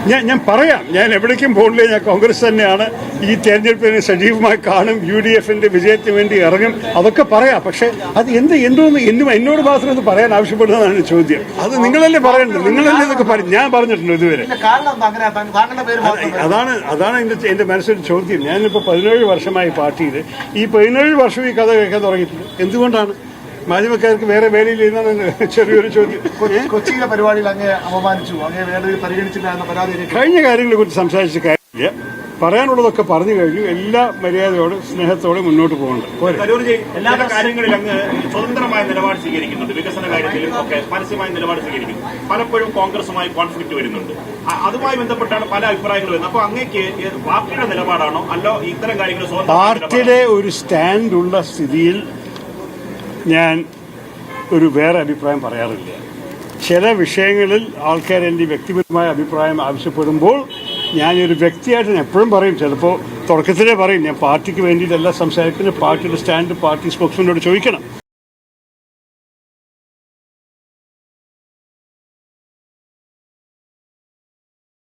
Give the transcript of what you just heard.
ഞാൻ പറയാം, ഞാൻ എവിടേക്കും പോകില്ല. ഞാൻ കോൺഗ്രസ് തന്നെയാണ്. ഈ തെരഞ്ഞെടുപ്പിന് സജീവമായി കാണും. UDFന്റെ വിജയത്തിന് വേണ്ടി ഇറങ്ങും. അതൊക്കെ പറയാം. പക്ഷേ അത് എന്തോന്ന് എന്നോട് മാത്രം ഇത് പറയാൻ ആവശ്യപ്പെടുന്നതാണ് ചോദ്യം. അത് നിങ്ങളല്ലേ പറയേണ്ടത്. നിങ്ങളല്ലേ ഇതൊക്കെ പറയും. ഞാൻ പറഞ്ഞിട്ടുണ്ട് ഇതുവരെ. അതാണ് എൻ്റെ മനസ്സിലൊരു ചോദ്യം. ഞാനിപ്പോൾ 17 വർഷമായി പാർട്ടിയിൽ. ഈ 17 വർഷവും ഈ കഥ കേൾക്കാൻ തുടങ്ങിയിട്ടുണ്ട്. എന്തുകൊണ്ടാണ്? മാധ്യമക്കാർക്ക് വേറെ വേലയില്ലെന്നാണ് ചെറിയൊരു ചോദ്യം. കൊച്ചിയിലെ പരിപാടിയിൽ അങ്ങ് അപമാനിച്ചു, അങ്ങ് വേറെ പരിഗണിച്ചില്ല എന്ന പരാതി. കഴിഞ്ഞ കാര്യങ്ങളെ കുറിച്ച് സംസാരിച്ച കാര്യമില്ല. പറയാനുള്ളതൊക്കെ പറഞ്ഞു കഴിഞ്ഞു. എല്ലാ മര്യാദയോടെ സ്നേഹത്തോടെ മുന്നോട്ട് പോകുന്നുണ്ട്. എല്ലാ കാര്യങ്ങളിലും അങ്ങ് സ്വതന്ത്രമായ നിലപാട് സ്വീകരിക്കുന്നുണ്ട്. വികസന കാര്യത്തിലും ഒക്കെ പരസ്യമായ നിലപാട് സ്വീകരിക്കുന്നു. പലപ്പോഴും കോൺഗ്രസുമായി കോൺഫ്ലിക്ട് വരുന്നുണ്ട്. അതുമായി ബന്ധപ്പെട്ടാണ് പല അഭിപ്രായങ്ങൾ വരുന്നത്. അപ്പൊ അങ്ങേക്ക് പാർട്ടിയുടെ നിലപാടാണോ അല്ലോ ഇത്തരം കാര്യങ്ങൾ പാർട്ടിയുടെ ഒരു സ്റ്റാൻഡ് ഉള്ള സ്ഥിതിയിൽ ഞാൻ ഒരു വേറെ അഭിപ്രായം പറയാറില്ല. ചില വിഷയങ്ങളിൽ ആൾക്കാർ എൻ്റെ വ്യക്തിപരമായ അഭിപ്രായം ആവശ്യപ്പെടുമ്പോൾ ഞാനൊരു വ്യക്തിയായിട്ട് ഞാൻ എപ്പോഴും പറയും. ചിലപ്പോൾ തുടക്കത്തിലേ പറയും, ഞാൻ പാർട്ടിക്ക് വേണ്ടിയിട്ടല്ല സംസാരിക്കുന്നത്. പാർട്ടിയുടെ സ്റ്റാൻഡ് പാർട്ടി സ്പോക്സ്മാനോട് ചോദിക്കണം.